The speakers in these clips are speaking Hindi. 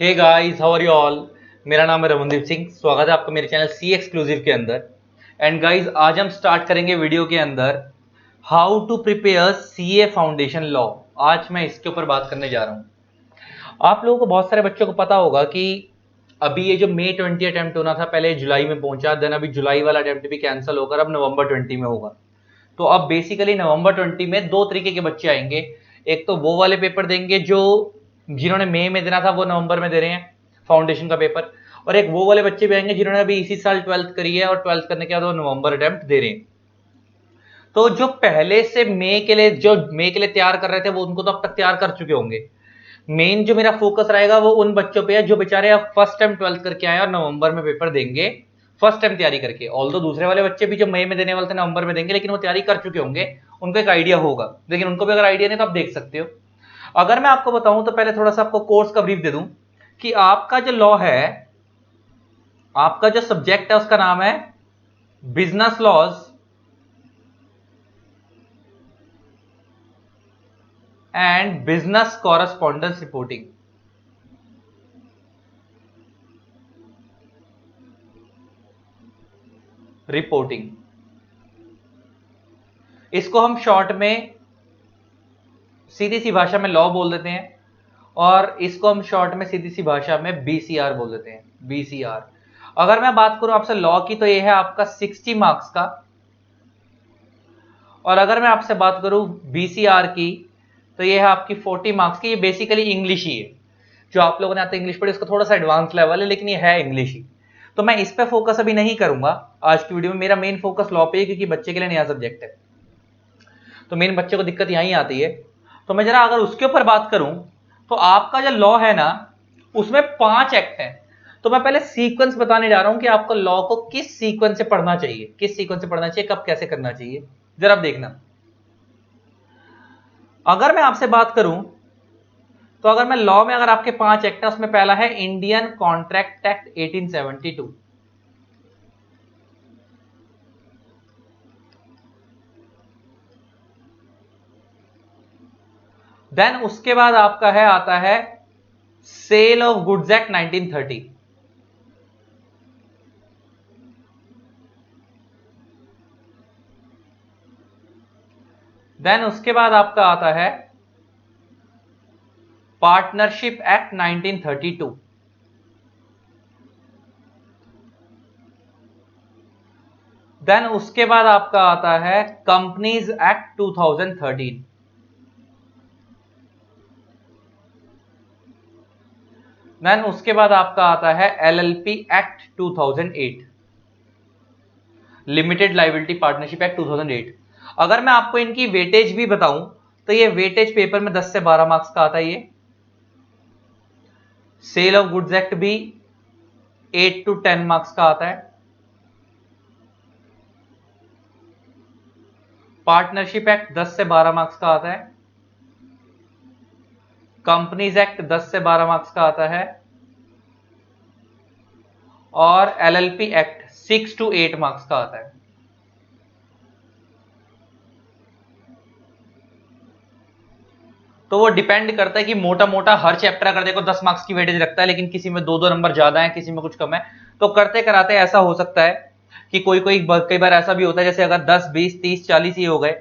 Hey guys, how are you all. मेरा नाम है रमनदीप सिंह। स्वागत है आपका मेरे चैनल सी एक्सक्लूसिव के अंदर। एंड गाइस, आज हम स्टार्ट करेंगे वीडियो के अंदर how to prepare CA foundation law. आज मैं इसके ऊपर बात करने जा रहा हूँ। आप लोगों को, बहुत सारे बच्चों को पता होगा कि अभी ये जो मई 20 अटेम्प्ट होना था, पहले जुलाई में पहुंचा, देन अभी जुलाई वाला अटेम्प्ट भी कैंसिल होकर अब नवंबर 20 में होगा। तो अब बेसिकली नवंबर 20 में दो तरीके के बच्चे आएंगे। एक तो वो वाले पेपर देंगे जो जिन्होंने मई में देना था वो नवंबर में दे रहे हैं फाउंडेशन का पेपर, और एक वो वाले बच्चे भी आएंगे जिन्होंने अभी इसी साल 12th करी है और 12th करने के बाद वो नवंबर अटेम्प्ट दे रहे हैं। तो जो पहले से मई के लिए तैयार कर रहे थे वो उनको तो अब तक तैयार कर चुके होंगे। मेन जो मेरा फोकस रहेगा वो उन बच्चों पे है जो बेचारे अब फर्स्ट टाइम 12th करके आए और नवंबर में पेपर देंगे फर्स्ट टाइम तैयारी करके। ऑल तो दूसरे वाले बच्चे भी जो मई में देने वाले थे नवंबर में देंगे, लेकिन वो तैयारी कर चुके होंगे, उनको एक आइडिया होगा। लेकिन उनको भी अगर आइडिया नहीं तो आप देख सकते हो। अगर मैं आपको बताऊं तो पहले थोड़ा सा आपको कोर्स का ब्रीफ दे दूं कि आपका जो लॉ है, आपका जो सब्जेक्ट है उसका नाम है business laws and business correspondence reporting. इसको हम शॉर्ट में सीधी सी भाषा में लॉ बोल देते हैं, और इसको हम शॉर्ट में सीधी सी भाषा में बीसीआर बोल देते हैं, बीसीआर। अगर मैं बात करूं आपसे लॉ की तो ये है आपका 60 मार्क्स का, और अगर मैं आपसे बात करूं बीसीआर की तो ये है आपकी 40 मार्क्स की। ये बेसिकली इंग्लिश ही है, जो आप लोगों ने आता इंग्लिश पढ़ी उसका थोड़ा सा एडवांस लेवल है, लेकिन ये है इंग्लिश ही। तो मैं इस पे फोकस अभी नहीं करूंगा आज की वीडियो में। मेरा मेन फोकस लॉ पे है क्योंकि बच्चे के लिए नया सब्जेक्ट है, तो मेन बच्चे को दिक्कत यहीं आती है। तो मैं जरा अगर उसके ऊपर बात करूं तो आपका जो लॉ है ना उसमें 5 एक्ट हैं। तो मैं पहले सीक्वेंस बताने जा रहा हूं कि आपको लॉ को किस सीक्वेंस से पढ़ना चाहिए, किस सीक्वेंस से पढ़ना चाहिए, कब कैसे करना चाहिए, जरा देखना। अगर मैं आपसे बात करूं तो अगर मैं लॉ में, अगर आपके 5 एक्ट है उसमें पहला है इंडियन कॉन्ट्रैक्ट एक्ट 1872। देन उसके बाद आपका है, आता है sale of goods act 1930। Then उसके बाद आपका आता है पार्टनरशिप एक्ट 1932। देन उसके बाद आपका आता है कंपनीज एक्ट 2013। देन उसके बाद आपका आता है LLP act 2008, limited liability partnership act 2008। अगर मैं आपको इनकी वेटेज भी बताऊं तो ये वेटेज पेपर में 10 से 12 मार्क्स का आता है। ये सेल ऑफ गुड्स एक्ट भी 8 to 10 मार्क्स का आता है। पार्टनरशिप एक्ट 10 से 12 मार्क्स का आता है। कंपनीज एक्ट 10 से 12 मार्क्स का आता है, और एलएलपी एक्ट 6 to 8 मार्क्स का आता है। तो वो डिपेंड करता है कि मोटा मोटा हर चैप्टर अगर देखो 10 मार्क्स की वेटेज रखता है, लेकिन किसी में 2-2 नंबर ज्यादा है, किसी में कुछ कम है, तो करते कराते ऐसा हो सकता है कि कई बार ऐसा भी होता है, जैसे अगर 10, 20, 30, 40 ही हो गए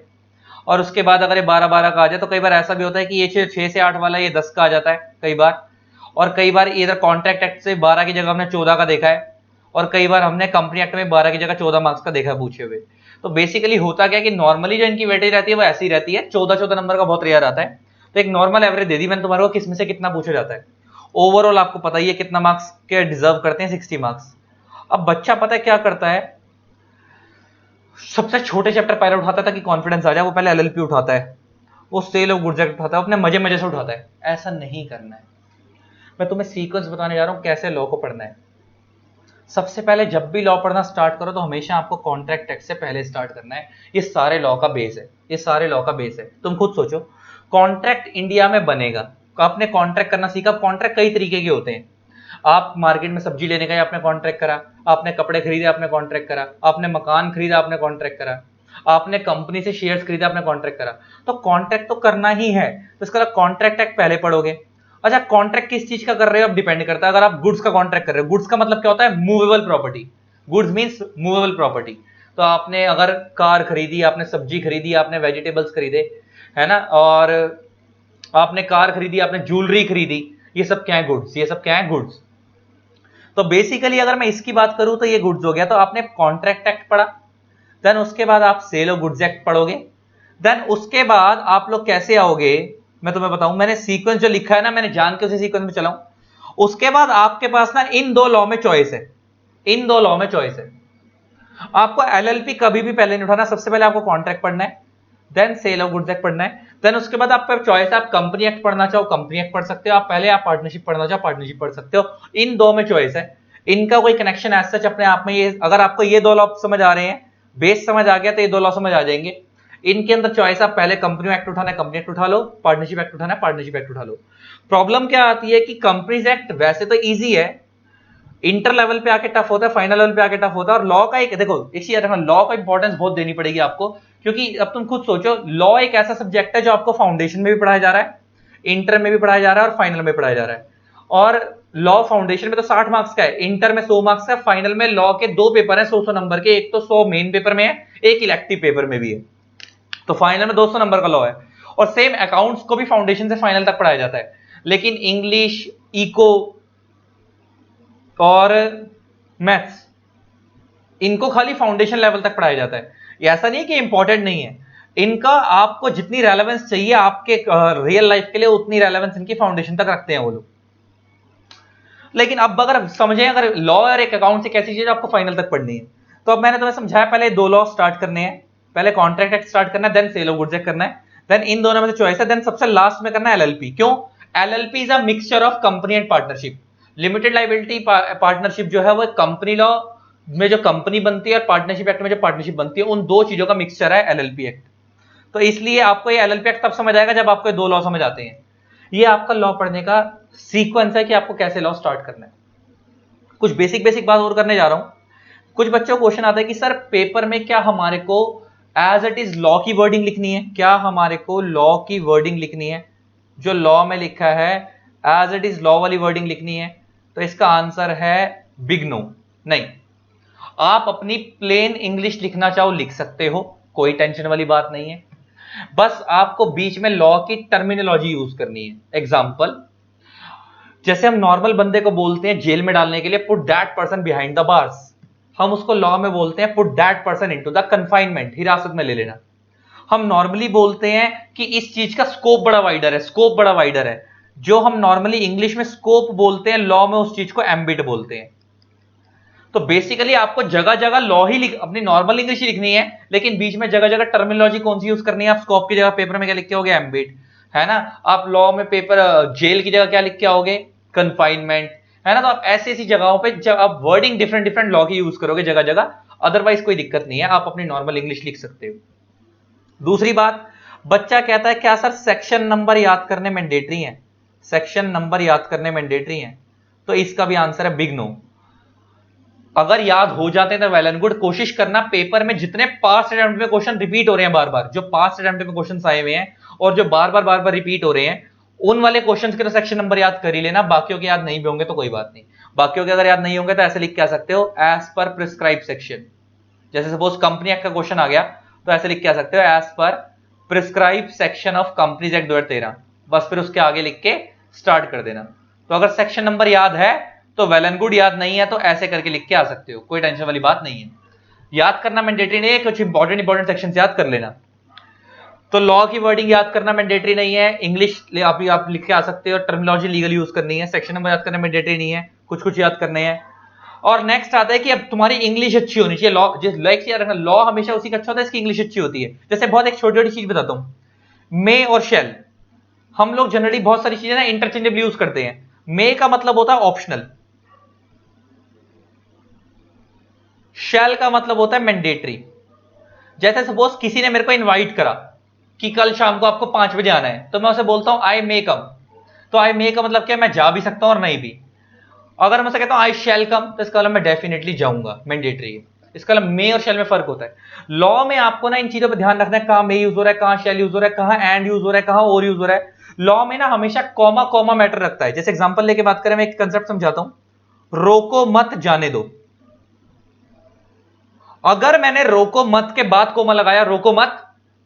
और उसके बाद अगर ये 12-12 का आ जाए, तो कई बार ऐसा भी होता है कि ये 6 से 8 वाला ये 10 का आ जाता है कई बार। और कई बार इधर कॉन्ट्रैक्ट एक्ट से 12 की जगह हमने 14 का देखा है, और कई बार हमने कंपनी एक्ट में 12 की जगह 14 मार्क्स का देखा है पूछे हुए। तो बेसिकली होता क्या कि नॉर्मली जो इनकी वेटेज रहती है वो ऐसी रहती है, 14-14 नंबर का बहुत रेयर आता है। तो एक नॉर्मल एवरेज दे दी मैंने तुम्हारे को, किसमें से कितना पूछा जाता है। ओवरऑल आपको पता ही है कितना मार्क्स के डिजर्व करते हैं, 60 मार्क्स। अब बच्चा पता है क्या करता है, सबसे छोटे चैप्टर पहले उठाता है ताकि कॉन्फिडेंस आ जाए, वो पहले एलएलपी उठाता है, वो सेल ऑफ गुड्स एक्ट उठाता है, अपने मजे मजे से उठाता है। ऐसा नहीं करना है। मैं तुम्हें सीक्वेंस बताने जा रहा हूं कैसे लॉ को पढ़ना है। सबसे पहले जब भी लॉ पढ़ना स्टार्ट करो तो हमेशा आपको कॉन्ट्रैक्ट एक्ट से पहले स्टार्ट करना है। ये सारे लॉ का बेस है, ये सारे लॉ का बेस है। तुम खुद सोचो, कॉन्ट्रैक्ट इंडिया में बनेगा, आपने कॉन्ट्रैक्ट करना सीखा। कॉन्ट्रैक्ट कई तरीके के होते हैं। आप मार्केट में सब्जी लेने गए, आपने कॉन्ट्रैक्ट करा। आपने कपड़े खरीदे, आपने कॉन्ट्रैक्ट करा। आपने मकान खरीदा, आपने कॉन्ट्रैक्ट करा। आपने कंपनी से शेयर्स खरीदा, आपने कॉन्ट्रैक्ट करा। तो कॉन्ट्रैक्ट तो करना ही है, तो इसका कॉन्ट्रैक्ट एक्ट पहले पढ़ोगे। अच्छा, कॉन्ट्रैक्ट किस चीज का कर रहे हो अब डिपेंड करता है। अगर आप गुड्स का कॉन्ट्रैक्ट कर रहे हो, गुड्स का मतलब क्या होता है, movable property. Goods means movable property. तो आपने अगर कार खरीदी, आपने सब्जी खरीदी, आपने वेजिटेबल्स खरीदे, है ना, और आपने कार खरीदी, आपने ज्वेलरी खरीदी, ये सब क्या है, गुड्स। ये सब क्या है, गुड्स। तो बेसिकली अगर मैं इसकी बात करूं तो ये गुड्स हो गया। तो आपने कॉन्ट्रैक्ट एक्ट पढ़ा, देन उसके बाद आप सेल ऑफ गुड्स एक्ट पढ़ोगे, देन उसके बाद आप लोग कैसे आओगे, मैं तुम्हें बताऊं। मैंने सीक्वेंस जो लिखा है ना, मैंने जान के उसी सीक्वेंस में चलाऊं। उसके बाद आपके पास ना इन दो लॉ में चॉइस है, इन दो लॉ में चॉइस है। आपको एलएलपी कभी भी पहले नहीं उठाना। सबसे पहले आपको कॉन्ट्रैक्ट पढ़ना है, then sale of goods act पढ़ना है, देन उसके बाद आपका चॉइस है, आप कंपनी एक्ट पढ़ना चाहो कंपनी एक्ट पढ़ सकते हो, आप पहले आप पार्टनरशिप पढ़ना चाहो पार्टनरशिप पढ़ सकते हो। इन दो में चॉइस है। इनका कोई कनेक्शन एज सच अपने आप में, ये अगर आपको ये दो लॉ समझ आ रहे हैं, बेस समझ आ गया, तो ये दो लॉ समझ आ जाएंगे। इनके अंदर चॉइस, आप पहले कंपनी एक्ट उठाना है कंपनी एक्ट उठा लो, पार्टनरशिप एक्ट उठाना है पार्टनरशिप एक्ट उठा लो। प्रॉब्लम क्या आती है कि कंपनीज एक्ट वैसे तो ईजी है, इंटर लेवल पे आके टफ होता है, फाइनल लेवल पे आके टफ होता है। और लॉ का एक देखो, एक चीज रखना, लॉ का इंपॉर्टेंस बहुत देनी पड़ेगी आपको, क्योंकि अब तुम खुद सोचो, लॉ एक ऐसा सब्जेक्ट है जो आपको फाउंडेशन में भी पढ़ाया जा रहा है, इंटर में भी पढ़ाया जा रहा है और फाइनल में पढ़ाया जा रहा है। और लॉ फाउंडेशन में तो 60 मार्क्स का है, इंटर में 100 मार्क्स का, फाइनल में लॉ के दो पेपर है 100 नंबर के, एक तो 100 मेन पेपर में है, एक इलेक्टिव पेपर में भी है। तो फाइनल में 200 नंबर का लॉ है। और सेम अकाउंट्स को भी फाउंडेशन से फाइनल तक पढ़ाया जाता है, लेकिन इंग्लिश, इको और मैथ्स, इनको खाली फाउंडेशन लेवल तक पढ़ाया जाता है। ये ऐसा नहीं है कि इंपॉर्टेंट नहीं है, इनका आपको जितनी रेलेवेंस चाहिए आपके रियल लाइफ के लिए, उतनी रेलेवेंस इनकी फाउंडेशन तक रखते हैं वो लोग। लेकिन अब अगर समझें, अगर लॉ और एक अकाउंट से कैसी चीज आपको फाइनल तक पढ़नी है, तो अब मैंने तुम्हें समझाया, पहले दो लॉ स्टार्ट करने हैं, पहले कॉन्ट्रैक्ट एक्ट स्टार्ट करना है, then sale of goods act करना है, देन इन दोनों में से चॉइस है, देन सबसे लास्ट में करना है एलएलपी। क्यों? LLP is a mixture of company and partnership. Limited liability partnership जो है वो कंपनी लॉ में जो कंपनी बनती है और पार्टनरशिप एक्ट में जो पार्टनरशिप बनती है, उन दो चीजों का मिक्सचर है एलएलपी एक्ट। तो इसलिए आपको ये एलएलपी एक्ट तब समझ आएगा जब आपको ये दो लॉ समझ आते हैं। ये आपका लॉ पढ़ने का सीक्वेंस है कि आपको कैसे लॉ स्टार्ट करना है। कुछ बेसिक बेसिक बात और करने जा रहा हूं। कुछ बच्चों को क्वेश्चन आता है कि सर पेपर में क्या हमारे को एज इट इज लॉ की वर्डिंग लिखनी है, क्या हमारे को लॉ की वर्डिंग लिखनी है, जो लॉ में लिखा है एज इट इज लॉ वाली वर्डिंग लिखनी है? तो इसका आंसर है बिग नो। नहीं, आप अपनी प्लेन इंग्लिश लिखना चाहो लिख सकते हो, कोई टेंशन वाली बात नहीं है। बस आपको बीच में लॉ की टर्मिनोलॉजी यूज करनी है। एग्जांपल, जैसे हम नॉर्मल बंदे को बोलते हैं जेल में डालने के लिए put that person behind the bars, हम उसको लॉ में बोलते हैं put that person into the confinement, हिरासत में ले लेना। हम नॉर्मली बोलते हैं कि इस चीज का स्कोप बड़ा वाइडर है, स्कोप बड़ा वाइडर है। जो हम नॉर्मली इंग्लिश में स्कोप बोलते हैं, लॉ में उस चीज को एम्बिट बोलते हैं। तो बेसिकली आपको जगह जगह लॉ ही अपनी नॉर्मल इंग्लिश ही लिखनी है, लेकिन बीच में जगह जगह टर्मिनोलॉजी कौन सी यूज करनी है? आप स्कोप की जगह पेपर में क्या लिख के आओगे? एम्बिट, है ना। आप लॉ में पेपर जेल की जगह क्या लिख के आओगे? कन्फाइनमेंट, है ना। तो आप ऐसी ऐसी जगहों पे जब आप वर्डिंग डिफरेंट डिफरेंट लॉ की यूज करोगे जगह जगह, अदरवाइज कोई दिक्कत नहीं है, आप अपनी नॉर्मल इंग्लिश लिख सकते हो। दूसरी बात, बच्चा कहता है क्या सर सेक्शन नंबर याद करने मैंडेटरी है? सेक्शन नंबर याद करने मैंडेटरी है? तो इसका भी आंसर है बिग नो। अगर याद हो जाते हैं तो वेल एंड गुड। कोशिश करना पेपर में जितने पास्ट अटेम्प्ट में क्वेश्चन रिपीट हो रहे हैं बार बार, जो पास्ट अटेम्प्ट में क्वेश्चन आए हुए हैं और जो बार बार रिपीट हो रहे हैं, उन वाले क्वेश्चंस के तो सेक्शन नंबर याद कर ही लेना। बाकियों के याद नहीं भी होंगे तो कोई बात नहीं। बाकियों के अगर याद नहीं होंगे तो ऐसे लिख के आ सकते हो, एज पर प्रिस्क्राइब सेक्शन। जैसे सपोज कंपनी एक्ट का क्वेश्चन आ गया तो ऐसे लिख के आ सकते हो, as per prescribe section of companies act 2013। बस फिर उसके आगे लिख के स्टार्ट कर देना। तो अगर सेक्शन नंबर याद है तो वेल एंड गुड, याद नहीं है तो ऐसे करके लिख के आ सकते हो, कोई टेंशन वाली बात नहीं है। याद करना मैंडेटरी नहीं है, कुछ इंपॉर्टेंट सेक्शन याद कर लेना। तो लॉ की वर्डिंग याद करना मैंडेटरी नहीं है, इंग्लिश आप लिख के आ सकते हो, टर्मिनोलॉजी लीगल यूज करनी है, सेक्शन नंबर याद करना मैंडेटरी नहीं है, कुछ कुछ याद करने हैं। और नेक्स्ट आता है कि अब तुम्हारी इंग्लिश अच्छी होनी चाहिए। लॉ लाइक याद रखना, लॉ हमेशा उसी का अच्छा होता है इसकी इंग्लिश अच्छी होती है। जैसे बहुत एक छोटी छोटी चीज बताता हूं, मे और शेल, हम लोग जनरली बहुत सारी चीजें ना इंटरचेंजेबली यूज करते हैं। मे का मतलब होता है ऑप्शनल, शैल का मतलब होता है मैंडेटरी। जैसे सपोज किसी ने मेरे को इनवाइट करा कि कल शाम को आपको 5 बजे आना है, तो मैं उसे बोलता हूं आई मे कम। तो आई मे का मतलब क्या, मैं जा भी सकता हूं और नहीं भी। अगर मैं उसे कहता हूं आई शैल कम, तो इसका मतलब मैं डेफिनेटली जाऊंगा, मैंडेटरी है। इसका मतलब मे और शैल में फर्क होता है। लॉ में आपको ना इन चीजों पर ध्यान रखना है, कहां मे यूज हो रहा है, कहां शैल यूज हो रहा है, कहां एंड यूज हो रहा है, कहां और यूज हो रहा है। लॉ में ना हमेशा कॉमा कॉमा मैटर रखता है। जैसे एग्जांपल लेके बात करें, मैं एक कंसेप्ट समझाता हूं, रोको मत जाने दो। अगर मैंने रोको मत के बाद कोमा लगाया, रोको मत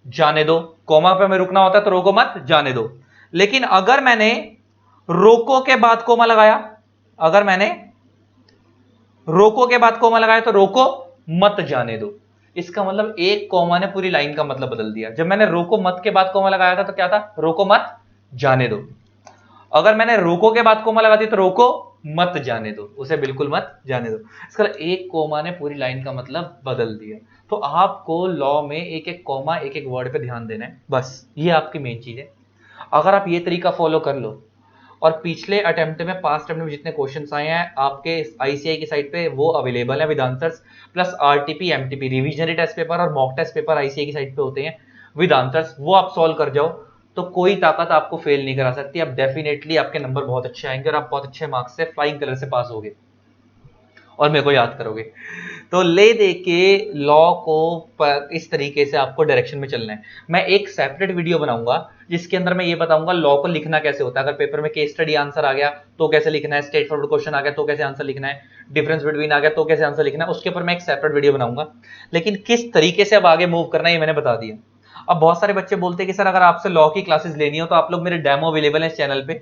जाने दो, कोमा पे हमें रुकना होता है तो रोको मत जाने दो। लेकिन अगर मैंने रोको के बाद कोमा लगाया, अगर मैंने रोको के बाद कोमा लगाया तो रोको मत जाने दो। इसका मतलब एक कोमा ने पूरी लाइन का मतलब बदल दिया। जब मैंने रोको मत के बाद कोमा लगाया था तो क्या था, रोको मत जाने दो। अगर मैंने रोको के बाद कोमा लगा दी तो रोको मत जाने दो, उसे बिल्कुल मत जाने दो। इसका एक कोमा ने पूरी लाइन का मतलब बदल दिया। तो आपको लॉ में एक एक कोमा एक एक वर्ड पे ध्यान देना है, बस ये आपकी मेन चीज है। अगर आप ये तरीका फॉलो कर लो और पिछले अटेम्प्ट में, पास्ट अटेम्प्ट में जितने क्वेश्चंस आए हैं आपके आईसीआई की साइट पे वो अवेलेबल है with answers, plus RTP MTP revisionary test paper और मॉक टेस्ट पेपर आईसीआई की साइट पे होते हैं विद आंसर्स, वो आप सॉल्व कर जाओ तो कोई ताकत आपको फेल नहीं करा सकती। आप डेफिनेटली आपके नंबर बहुत अच्छे आएंगे और आप बहुत अच्छे मार्क्स से फ्लाइंग कलर से पास होगे और मेरे को याद करोगे। तो ले दे के लॉ को इस तरीके से आपको डायरेक्शन में चलना है। मैं एक सेपरेट वीडियो बनाऊंगा जिसके अंदर मैं ये बताऊंगा लॉ को लिखना कैसे होता है। अगर पेपर में केस स्टडी आंसर आ गया तो कैसे लिखना है, स्ट्रेट फॉरवर्ड क्वेश्चन आ गया तो कैसे आंसर लिखना है, डिफरेंस बिटवीन आ गया तो कैसे आंसर लिखना है, उसके ऊपर मैं एक सेपरेट वीडियो बनाऊंगा। लेकिन किस तरीके से अब आगे मूव करना है ये मैंने बता दिया। अब बहुत सारे बच्चे बोलते हैं कि सर अगर आपसे लॉ की क्लासेस लेनी हो तो आप लोग, मेरे डेमो अवेलेबल है इस चैनल पे,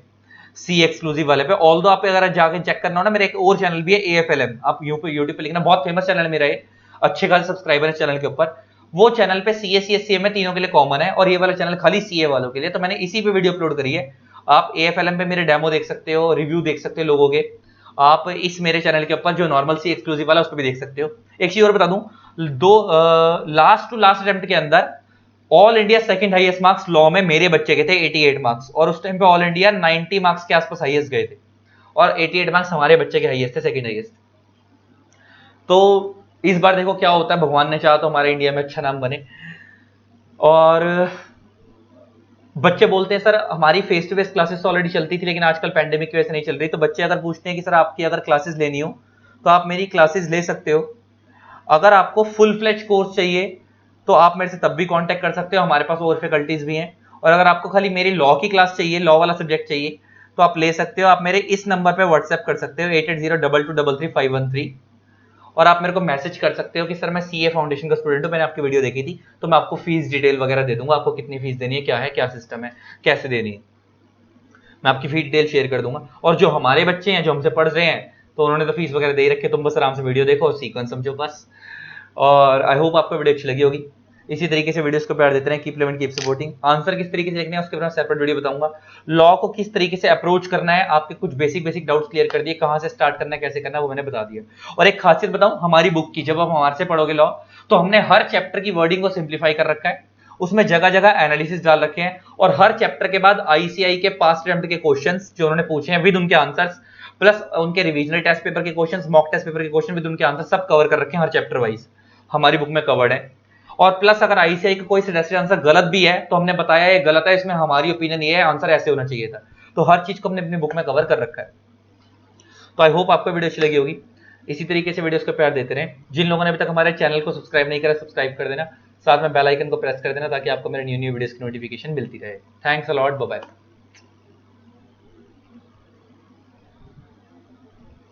सी एक्सक्लूसिव वाले पे। ऑल दो आप अगर जाके चेक करना हो ना, मेरा एक और चैनल भी है AFLM, आप यूट्यूब पे लिखना, बहुत फेमस चैनल मेरा है, अच्छे खासे सब्सक्राइबर है चैनल के ऊपर। वो चैनल पे सीए सीएस सीएम में तीनों के लिए कॉमन है और ये वाला चैनल खाली सीए वालों के लिए। तो मैंने इसी पे वीडियो अपलोड करी है। आप AFLM पे मेरे डेमो देख सकते हो, रिव्यू देख सकते हो लोगों के। आप इस मेरे चैनल के ऊपर जो नॉर्मल सी एक्सक्लूसिव वाला उस पर भी देख सकते हो। एक चीज और बता दूं, लास्ट टू लास्ट अटेम्प्ट के अंदर all India second highest marks law में मेरे बच्चे के थे 88 मार्क्स, और उस टाइम पे ऑल इंडिया 90 मार्क्स के आसपास हाईएस्ट गए थे और 88 मार्क्स हमारे बच्चे के हाईएस्ट थे, सेकंड हाईएस्ट। तो इस बार देखो क्या होता है, भगवान ने चाहा तो हमारे इंडिया में अच्छा नाम बने। और बच्चे बोलते हैं सर हमारी फेस टू फेस क्लासेस तो ऑलरेडी चलती थी लेकिन आजकल पैंडेमिक की वजह से नहीं चल रही। तो बच्चे अगर पूछते हैं कि सर आपकी अगर क्लासेस लेनी हो तो आप मेरी क्लासेस ले सकते हो। अगर आपको फुल फ्लेज कोर्स चाहिए तो आप मेरे से तब भी कांटेक्ट कर सकते हो, हमारे पास और फैकल्टीज भी हैं। और अगर आपको खाली मेरी लॉ की क्लास चाहिए, लॉ वाला सब्जेक्ट चाहिए, तो आप ले सकते हो। आप मेरे इस नंबर पे व्हाट्सएप कर सकते हो 8802233513, और आप मेरे को मैसेज कर सकते हो कि सर मैं सीए फाउंडेशन का स्टूडेंट हूँ, मैंने आपकी वीडियो देखी थी, तो मैं आपको फीस डिटेल वगैरह दे दूंगा, आपको कितनी फीस देनी है, क्या सिस्टम है, कैसे देनी है, मैं आपकी फीस डिटेल शेयर कर दूंगा। और जो हमारे बच्चे हैं जो हमसे पढ़ रहे हैं तो उन्होंने तो फीस वगैरह दे रखे, तुम बस आराम से वीडियो देखो और सीक्वेंस समझो बस। और आई होप आपको वीडियो अच्छी लगी होगी। इसी तरीके से वीडियोस को प्यार देते रहे, keep living keep supporting. Answer किस तरीके से लिखने हैं उसके बारे में सेपरेट वीडियो बताऊंगा। लॉ को किस तरीके से अप्रोच करना है, आपके कुछ बेसिक डाउट्स क्लियर कर दिए, कहां से स्टार्ट करना है, कैसे करना है वो मैंने बता दिया। और एक खासियत बताऊं हमारी बुक की, जब आप हमारे से पढ़ोगे लॉ तो हमने हर चैप्टर की वर्डिंग को सिंप्लीफाई कर रखा है, उसमें जगह जगह एनालिसिस डाल रखे हैं, और हर चैप्टर के बाद आईसीआई के पास्ट अटेम्प्ट के क्वेश्चंस जो उन्होंने पूछे हैं विद उनके आंसर्स, प्लस उनके रिविजनल टेस्ट पेपर के क्वेश्चंस, मॉक टेस्ट पेपर के क्वेश्चन विद उनके आंसर, सब कवर कर रखे हैं हर चैप्टर वाइज, हमारी बुक में कवर्ड है। और प्लस अगर आईसीआई का कोई सजेस्टेड आंसर गलत भी है तो हमने बताया ये गलत है, इसमें हमारी ओपिनियन ये है, आंसर ऐसे होना चाहिए था। तो हर चीज को हमने अपनी बुक में कवर कर रखा है। तो आई होप आपको वीडियो अच्छी लगी होगी। इसी तरीके से वीडियोस को प्यार देते रहें। जिन लोगों ने अभी तक हमारे चैनल को सब्सक्राइब नहीं करा, सब्सक्राइब कर देना, साथ में बेल आइकन को प्रेस कर देना ताकि आपको मेरे न्यू वीडियोस की नोटिफिकेशन मिलती रहे। Thanks a lot, bye bye.